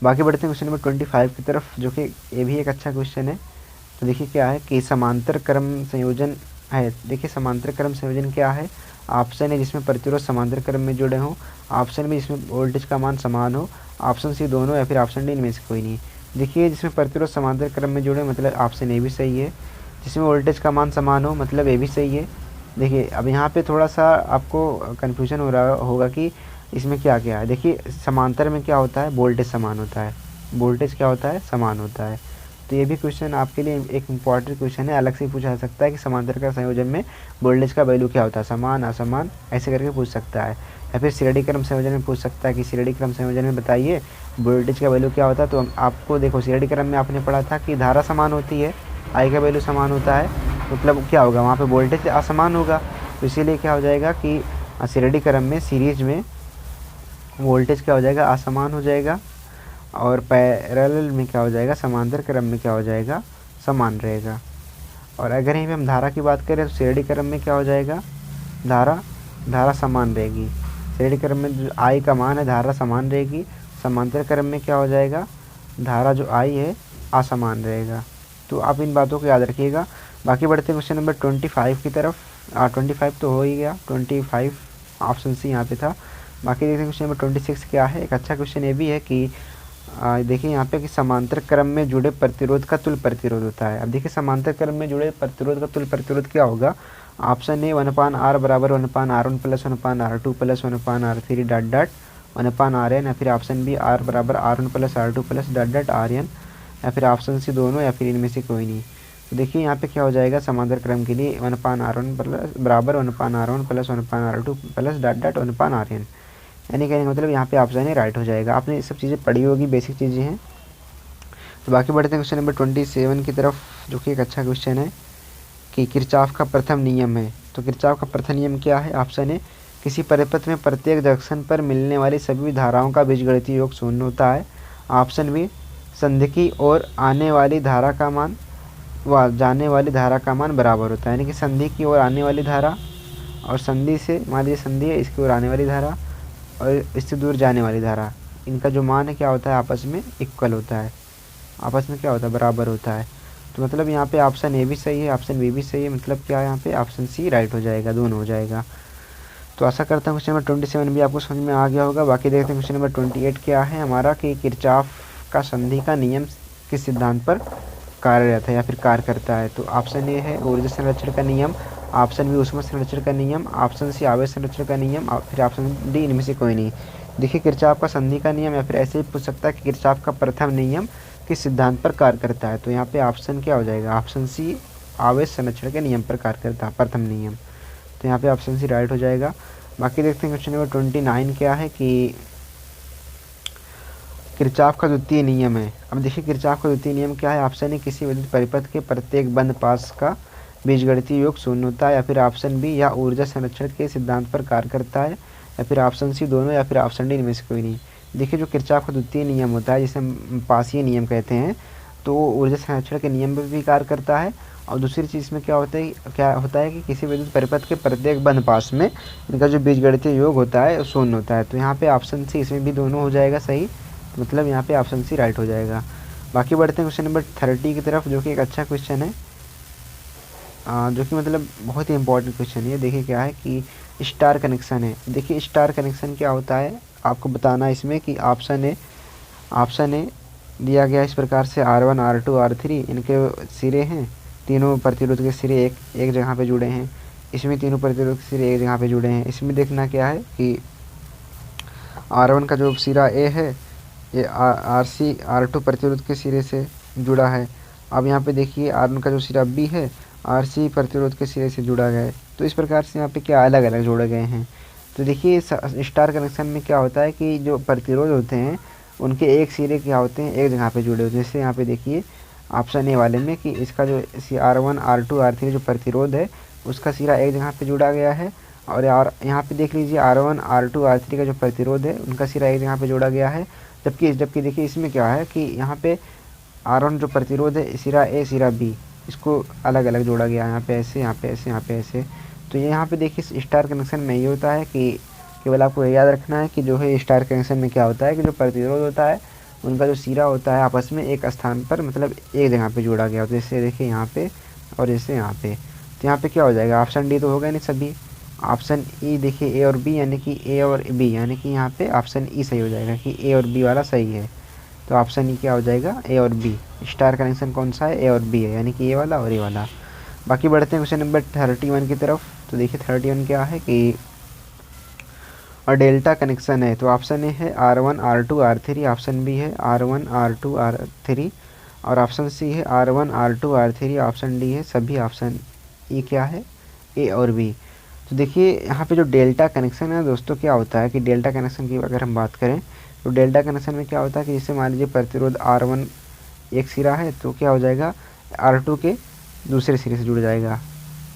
बाकी बढ़ते हैं क्वेश्चन नंबर 25 की तरफ, जो कि ये भी एक अच्छा क्वेश्चन है। तो देखिए क्या है कि समांतर क्रम संयोजन है। देखिए समांतर क्रम संयोजन क्या है, ऑप्शन है जिसमें प्रतिरोध समांतर क्रम में जुड़े हों, ऑप्शन बी जिसमें वोल्टेज का मान समान हो, ऑप्शन सी दोनों, या फिर ऑप्शन डी इनमें से कोई नहीं। देखिए जिसमें प्रतिरोध समांतर क्रम में जुड़े मतलब ऑप्शन ए भी सही है, जिसमें वोल्टेज का मान समान हो मतलब ए भी सही है। देखिए अब यहाँ पे थोड़ा सा आपको कन्फ्यूजन हो रहा होगा कि इसमें क्या क्या है। देखिए समांतर में क्या होता है, वोल्टेज समान होता है, वोल्टेज क्या होता है, समान होता है। तो ये भी क्वेश्चन आपके लिए एक इम्पॉर्टेंट क्वेश्चन है, अलग से पूछा जा सकता है कि समांतर का संयोजन में वोल्टेज का वैल्यू क्या होता है, समान असमान ऐसे करके पूछ सकता है। या फिर श्रेणी क्रम संयोजन में पूछ सकता है कि श्रेणी क्रम संयोजन में बताइए वोल्टेज का वैल्यू क्या होता है। तो आपको देखो श्रेणी क्रम में आपने पढ़ा था कि धारा समान होती है, आई का वैल्यू समान होता है, मतलब क्या होगा वहाँ पे वोल्टेज असमान होगा। तो इसीलिए क्या हो जाएगा कि श्रेणी क्रम में सीरीज में वोल्टेज क्या हो जाएगा, असमान हो जाएगा, और पैरेलल में क्या हो जाएगा, समांतर क्रम में क्या हो जाएगा, समान रहेगा। और अगर यहीं पे हम धारा की बात करें तो श्रेणी क्रम में क्या हो जाएगा, धारा समान रहेगी। श्रेणी क्रम में जो आई का मान है धारा समान रहेगी, समांतर क्रम में क्या हो जाएगा, धारा जो आई है असमान रहेगा। तो आप इन बातों को याद रखिएगा। बाकी बढ़ते हैं क्वेश्चन नंबर 25 की तरफ। 25 तो हो ही गया, 25 ऑप्शन सी यहाँ पे था। बाकी देखते हैं क्वेश्चन नंबर 26 क्या है। एक अच्छा क्वेश्चन ये भी है कि देखिए यहाँ पे कि समांतर क्रम में जुड़े प्रतिरोध का तुल्य प्रतिरोध होता है। अब देखिए समांतर क्रम में जुड़े प्रतिरोध का तुल्य प्रतिरोध क्या होगा, ऑप्शन ए 1/R बराबर 1/R1 + 1/R2 + 1/R3 dot dot 1/Rn, या फिर ऑप्शन बी R बराबर R1 + R2 plus dot dot Rn, या फिर ऑप्शन सी दोनों, या फिर इनमें से कोई नहीं। तो देखिए यहाँ पे क्या हो जाएगा, समांतर क्रम के लिए 1/R1 बराबर 1/R1 + 1/R2 plus dot dot 1/Rn, यानी कहने का मतलब यहाँ पे ऑप्शन है राइट हो जाएगा। आपने ये सब चीज़ें पढ़ी होगी, बेसिक चीज़ें हैं। तो बाकी बढ़ते हैं क्वेश्चन नंबर 27 की तरफ, जो कि एक अच्छा क्वेश्चन है कि किरचॉफ का प्रथम नियम है। तो किरचॉफ का प्रथम नियम क्या है? ऑप्शन ए, किसी परिपथ में प्रत्येक जंक्शन पर मिलने वाली सभी धाराओं का बीजगणितीय योग शून्य होता है। ऑप्शन बी, संधि की ओर आने वाली धारा का मान व जाने वाली धारा का मान बराबर होता है, यानी कि संधि की ओर आने वाली धारा और संधि से, मान लीजिए संधि है, इसकी ओर आने वाली धारा और इससे दूर जाने वाली धारा, इनका जो मान है क्या होता है? आपस में इक्वल होता है, आपस में क्या होता है? बराबर होता है। तो मतलब यहाँ पे ऑप्शन ए भी सही है, ऑप्शन बी भी सही है, मतलब क्या है यहाँ पे? ऑप्शन सी राइट हो जाएगा, दोनों हो जाएगा। तो आशा करता हूँ क्वेश्चन नंबर 27 भी आपको समझ में आ गया होगा। बाकी देखते हैं क्वेश्चन नंबर 28 क्या है हमारा, कि किरचॉफ का संधि का नियम किस सिद्धांत पर कार्यरत है या फिर कार्य करता है? तो ऑप्शन ए है ऊर्जा संरक्षण का नियम, ऑप्शन बी ऊष्मा संरक्षण का नियम, ऑप्शन सी आवेश संरक्षण का नियम और फिर ऑप्शन डी इनमें से कोई नहीं। देखिए किरचॉफ का संधि का नियम, या फिर ऐसे ही पूछ सकता है कि किरचॉफ का प्रथम नियम किस सिद्धांत पर कार्य करता है? तो यहाँ पे ऑप्शन क्या हो जाएगा? ऑप्शन सी आवेश संरक्षण के नियम पर कार्य करता है, प्रथम नियम। तो यहाँ पे ऑप्शन सी राइट हो जाएगा। बाकी देखते हैं क्वेश्चन नंबर 29 क्या है, कि किरचॉफ का द्वितीय नियम है। अब देखिए किरचॉफ का द्वितीय नियम क्या है? ऑप्शन ए, किसी विद्युत परिपथ के प्रत्येक बंद पास का बीजगणितीय योग शून्य होता है, या फिर ऑप्शन बी, या ऊर्जा संरक्षण के सिद्धांत पर कार्य करता है, या फिर ऑप्शन सी दोनों, या फिर ऑप्शन डी इनमें से कोई नहीं। देखिए जो किरचॉफ का द्वितीय नियम होता है, जिसे हम पासीय नियम कहते हैं, तो वो ऊर्जा संरक्षण के नियम पर भी कार्य करता है। और दूसरी चीज़ में क्या होता है कि किसी विद्युत परिपथ के प्रत्येक बंद पास में इनका जो बीजगणितीय योग होता है शून्य होता है। तो यहाँ पे ऑप्शन सी, इसमें भी दोनों हो जाएगा सही, तो मतलब यहाँ पे ऑप्शन सी राइट हो जाएगा। बाकी बढ़ते हैं क्वेश्चन नंबर 30 की तरफ, जो कि एक अच्छा क्वेश्चन है, जो कि मतलब बहुत ही इंपॉर्टेंट क्वेश्चन है। देखिए क्या है कि स्टार कनेक्शन है। देखिए स्टार कनेक्शन क्या होता है आपको बताना है इसमें, कि ऑप्शन ए दिया गया इस प्रकार से, R1 R2 R3 इनके सिरे हैं, तीनों प्रतिरोध के सिरे एक जगह पे जुड़े हैं। इसमें तीनों प्रतिरोध के सिरे एक जगह पे जुड़े हैं। इसमें देखना क्या है कि R1 का जो सिरा ए है ये R2 प्रतिरोध के सिरे से जुड़ा है। अब यहाँ पे देखिए R1 का जो सिरा बी है RC प्रतिरोध के सिरे से जुड़ा गया है। तो इस प्रकार से यहाँ पे क्या अलग अलग जोड़े गए हैं। तो देखिए स्टार कनेक्शन में क्या होता है कि जो प्रतिरोध होते हैं उनके एक सिरे क्या होते हैं, एक जगह पे जुड़े होते हैं। जैसे यहाँ पे देखिए ऑप्शन ए वाले में कि इसका जो R1 R2 R3 जो प्रतिरोध है उसका सिरा एक जगह पे जुड़ा गया है, और यहाँ पे देख लीजिए R1 R2 R3 का जो प्रतिरोध है उनका सिरा एक जगह पे जोड़ा गया है। जबकि देखिए इसमें क्या है कि यहाँ पे R1 जो प्रतिरोध है सिरा ए सिरा बी, इसको अलग अलग जोड़ा गया है, यहाँ पे ऐसे, यहाँ पे ऐसे, यहाँ पे ऐसे। तो ये यहाँ पे देखिए स्टार कनेक्शन में ये होता है कि केवल आपको याद रखना है कि जो है स्टार कनेक्शन में क्या होता है कि जो प्रतिरोध होता है उनका जो सिरा होता है आपस में एक स्थान पर, मतलब एक जगह पे जोड़ा गया होता है। जैसे देखिए यहाँ पे और जैसे यहाँ पे, तो यहाँ पे क्या हो जाएगा? ऑप्शन डी तो होगा नहीं सभी। ऑप्शन ई देखिए ए और बी, यानी कि ए और बी, यानी कि यहाँ पे ऑप्शन ई सही हो जाएगा कि ए और बी वाला सही है। तो ऑप्शन ई क्या हो जाएगा? ए और बी। स्टार कनेक्शन कौन सा है? ए और बी है, यानी कि ए वाला और ए वाला। बाकी बढ़ते हैं क्वेश्चन नंबर 31 की तरफ। तो देखिए 31 क्या है कि और डेल्टा कनेक्शन है। तो ऑप्शन ए है R1 R2 R3, option B है R1 R2 R3 और ऑप्शन सी है R1 R2 R3, option D है सभी। ऑप्शन ई क्या है? ए और बी। तो देखिए यहाँ पे जो डेल्टा कनेक्शन है दोस्तों, क्या होता है कि डेल्टा कनेक्शन की अगर हम बात करें तो डेल्टा कनेक्शन में क्या होता है कि जैसे मान लीजिए प्रतिरोध R1 एक सिरा है, तो क्या हो जाएगा? R2 के दूसरे सिरे से जुड़ जाएगा,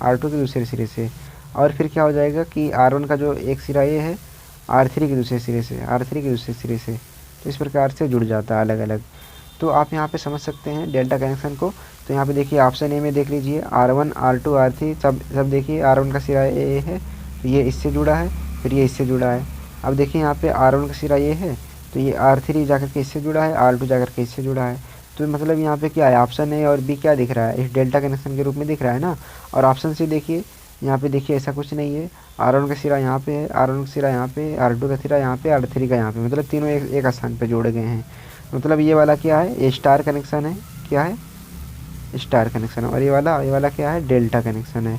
R2 के दूसरे सिरे से। और फिर क्या हो जाएगा कि R1 का जो एक सिरा ये है R3 के दूसरे सिरे से, R3 के दूसरे सिरे से, तो इस प्रकार से जुड़ जाता है अलग अलग। तो आप यहाँ पे समझ सकते हैं डेल्टा कनेक्शन को। तो यहाँ पे देखिए ऑप्शन ए में देख लीजिए R1 R2 R3 सब देखिए R1 का सिरा ए है, तो ये इससे जुड़ा है, फिर ये इससे जुड़ा है। अब देखिए यहाँ पे R1 का सिरा ये है, तो ये R3 जाकर के इससे जुड़ा है, R2 जाकर के इससे जुड़ा है। तो मतलब यहाँ पे क्या है? ऑप्शन ए और बी क्या दिख रहा है? इस डेल्टा कनेक्शन के रूप में दिख रहा है ना। और ऑप्शन सी देखिए, यहाँ पे देखिए ऐसा कुछ नहीं है। R1 का सिरा यहाँ पे है, R1 का सिरा यहाँ पे, R2 का सिरा यहाँ पे, R3 का यहाँ पे, मतलब तीनों एक स्थान पे जोड़े गए हैं। मतलब ये वाला क्या है? ये स्टार कनेक्शन है। क्या है? स्टार कनेक्शन है। और ये वाला क्या है? डेल्टा कनेक्शन है।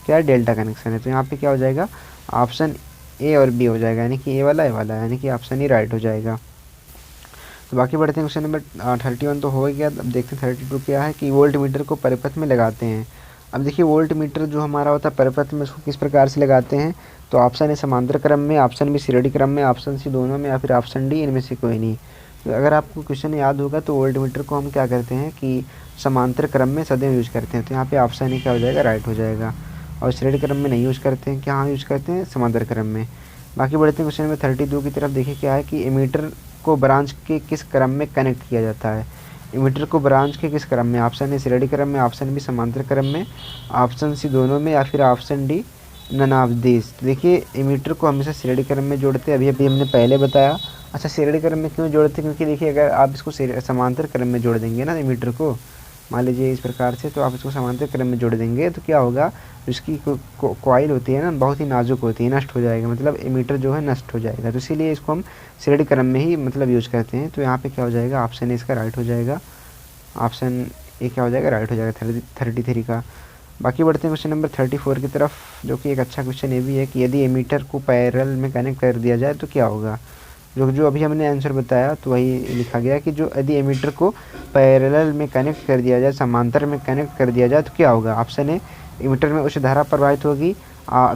क्या है? डेल्टा कनेक्शन है। तो यहाँ पे क्या हो जाएगा? ऑप्शन ए और बी हो जाएगा, यानी कि ए वाला यानी कि ऑप्शन ही राइट हो जाएगा। तो बाकी बढ़ते हैं क्वेश्चन नंबर 31 तो हो गया। अब देखते हैं 32 क्या है कि वोल्ट मीटर को परिपथ में लगाते हैं। अब देखिए वोल्ट मीटर जो हमारा होता है परिपथ में, उसको किस प्रकार से लगाते हैं? तो ऑप्शन ए समांतर क्रम में, ऑप्शन बी श्रेणी क्रम में, ऑप्शन सी दोनों में, या फिर ऑप्शन डी इनमें से कोई नहीं। तो अगर आपको क्वेश्चन याद होगा तो वोल्ट मीटर को हम क्या करते हैं कि समांतर क्रम में सदैव यूज करते हैं। तो यहाँ पे ऑप्शन ए क्या हो जाएगा? राइट हो जाएगा। और श्रेणी क्रम में नहीं यूज़ करते हैं, क्या यूज़ करते हैं, समांतर क्रम में। बाकी बढ़ते हैं क्वेश्चन नंबर 32 की तरफ। देखिए क्या है कि एमीटर को ब्रांच के किस क्रम में कनेक्ट किया जाता है। एमीटर को ब्रांच के किस क्रम में, ऑप्शन ए श्रेणी क्रम में, ऑप्शन बी समांतर क्रम में, ऑप्शन सी दोनों में, या फिर option D none of this. तो देखिए एमीटर को हमेशा श्रेणी क्रम में जोड़ते हैं, अभी हमने पहले बताया। अच्छा श्रेणी क्रम में क्यों जोड़ते हैं, क्योंकि देखिए अगर आप इसको समांतर क्रम में जोड़ देंगे ना एमीटर को, मान लीजिए इस प्रकार से, तो आप इसको समांतर क्रम में जोड़ देंगे तो क्या होगा, इसकी कॉइल होती है ना बहुत ही नाजुक होती है, नष्ट हो जाएगा, मतलब एमीटर जो है नष्ट हो जाएगा। तो इसीलिए इसको हम श्रेणी क्रम में ही मतलब यूज़ करते हैं। तो यहाँ पे क्या हो जाएगा, ऑप्शन ए इसका राइट हो जाएगा, ऑप्शन ए क्या हो जाएगा, राइट हो जाएगा 33 का। बाकी बढ़ते हैं क्वेश्चन नंबर 34 की तरफ, जो कि एक अच्छा क्वेश्चन ये भी है कि यदि एमीटर को पैरेलल में कनेक्ट कर दिया जाए तो क्या होगा। जो अभी हमने आंसर बताया तो वही लिखा गया कि जो यदि एमीटर को पैरेलल में कनेक्ट कर दिया जाए, समांतर में कनेक्ट कर दिया जाए तो क्या होगा। ऑप्शन ए एमीटर में उच्च धारा प्रवाहित होगी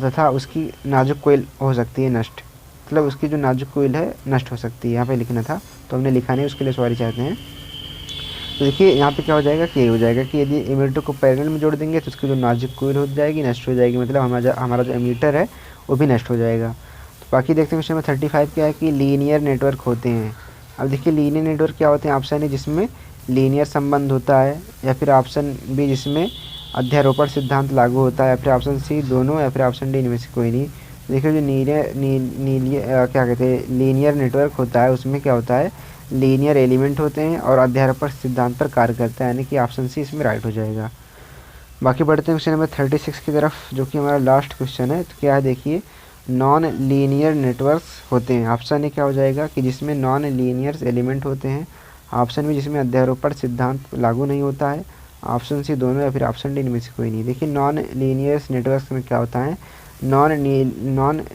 तथा उसकी नाजुक कोइल हो सकती है नष्ट, मतलब उसकी जो नाजुक कोइल है नष्ट हो सकती है। यहाँ पे लिखना था तो हमने लिखा नहीं, उसके लिए सॉरी चाहते हैं। तो देखिए यहाँ पे क्या हो जाएगा कि ये हो जाएगा कि यदि एमीटर को पैरेलल में जोड़ देंगे तो उसकी जो नाजुक कोइल हो जाएगी, नष्ट हो जाएगी, मतलब हमारा जो एमीटर है वो भी नष्ट हो जाएगा। तो बाकी देखते हैं क्वेश्चन में 35 क्या है कि लीनियर नेटवर्क होते हैं। अब देखिए लीनियर नेटवर्क क्या होते हैं, ऑप्शन है जिसमें लीनियर संबंध होता है, या फिर ऑप्शन बी जिसमें अध्यारोपण सिद्धांत लागू होता है, या फिर ऑप्शन सी दोनों, या फिर ऑप्शन डी इनमें से कोई नहीं। देखिए जो क्या कहते हैं लीनियर नेटवर्क होता है उसमें क्या होता है, लीनियर एलिमेंट होते हैं और अध्यारोपण सिद्धांत पर कार्य करता है, यानी कि ऑप्शन सी इसमें राइट हो जाएगा। बाकी बढ़ते हैं क्वेश्चन नंबर 36 की तरफ, जो कि हमारा लास्ट क्वेश्चन है। तो क्या है देखिए, नॉन लीनियर नेटवर्क्स होते हैं। ऑप्शन ए क्या हो जाएगा कि जिसमें नॉन लीनियर एलिमेंट होते हैं, ऑप्शन बी जिसमें अध्यारोपण सिद्धांत लागू नहीं होता है, ऑप्शन सी दोनों, या फिर ऑप्शन डी इनमें से कोई नहीं। देखिए नॉन लीनियर नेटवर्क्स में क्या होता है, नॉन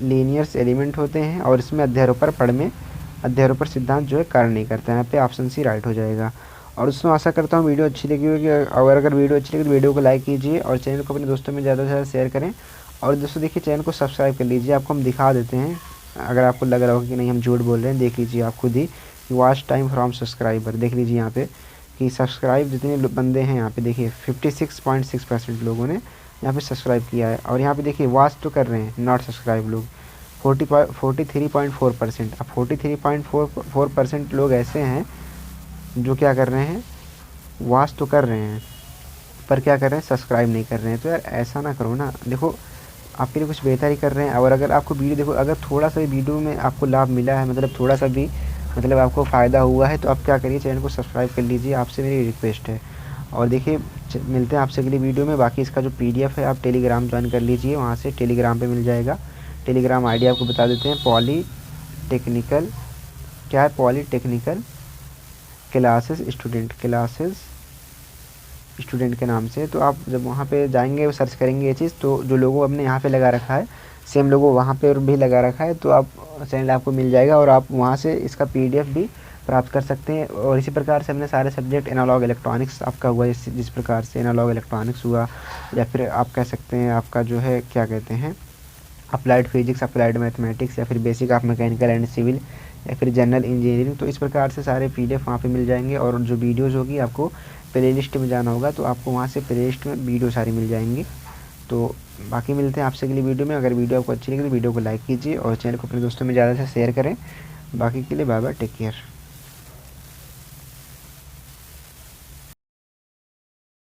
लीनियर्स एलिमेंट होते हैं और इसमें अध्यारोपण सिद्धांत जो है कार्य नहीं करता है। यहाँ पे ऑप्शन सी राइट हो जाएगा। और उसमें आशा करता हूँ वीडियो अच्छी लगी होगी, और अगर वीडियो अच्छी लगी तो वीडियो को लाइक कीजिए और चैनल को अपने दोस्तों में ज़्यादा से ज़्यादा शेयर करें। और दोस्तों देखिए चैनल को सब्सक्राइब कर लीजिए, आपको हम दिखा देते हैं, अगर आपको लग रहा होगा कि नहीं हम झूठ बोल रहे हैं, देख लीजिए आप खुद ही, वॉच टाइम फ्रॉम सब्सक्राइबर, देख लीजिए यहाँ पे कि सब्सक्राइब जितने बंदे हैं यहाँ पे देखिए 56.6% लोगों ने यहाँ पे सब्सक्राइब किया है। और यहाँ पे देखिए वॉच तो कर रहे हैं, नॉट सब्सक्राइब लोग 43.4%। अब 43.4% लोग ऐसे हैं जो क्या कर रहे हैं, वॉच तो कर रहे हैं पर क्या कर रहे हैं, सब्सक्राइब नहीं कर रहे हैं। तो यार ऐसा ना करो ना, देखो आपके लिए कुछ बेहतर ही कर रहे हैं। और अगर आपको वीडियो देखो, अगर थोड़ा सा भी वीडियो में आपको लाभ मिला है, मतलब थोड़ा सा भी मतलब आपको फ़ायदा हुआ है, तो आप क्या करिए, चैनल को सब्सक्राइब कर लीजिए, आपसे मेरी रिक्वेस्ट है। और देखिए मिलते हैं आपसे अगली वीडियो में। बाकी इसका जो PDF है आप टेलीग्राम ज्वाइन कर लीजिए, वहाँ से टेलीग्राम पे मिल जाएगा। टेलीग्राम ID आपको बता देते हैं, पॉलीटेक्निकल क्लासेस स्टूडेंट के नाम से। तो आप जब वहाँ पे जाएंगे सर्च करेंगे ये चीज़, तो जो लोगो हमने यहाँ पे लगा रखा है सेम लोगो वहाँ पे भी लगा रखा है, तो आप चैनल आपको मिल जाएगा और आप वहाँ से इसका PDF भी प्राप्त कर सकते हैं। और इसी प्रकार से हमने सारे सब्जेक्ट एनालॉग इलेक्ट्रॉनिक्स आपका हुआ, जिस प्रकार से एनालॉग इलेक्ट्रॉनिक्स हुआ, या फिर आप कह सकते हैं आपका जो है क्या कहते हैं अप्लाइड फिजिक्स, अप्लाइड मैथमेटिक्स, या फिर basic of mechanical and civil, या फिर जनरल इंजीनियरिंग। तो इस प्रकार से सारे PDF वहाँ पे मिल जाएंगे। और जो वीडियोज़ होगी आपको प्लेलिस्ट में जाना होगा, तो आपको वहाँ से प्लेलिस्ट में वीडियो सारी मिल जाएंगी। तो बाकी मिलते हैं आपसे अगली वीडियो में। अगर वीडियो आपको अच्छी लगी तो वीडियो को लाइक कीजिए और चैनल को अपने दोस्तों में ज़्यादा से शेयर करें। बाकी के लिए बाय बाय, टेक केयर।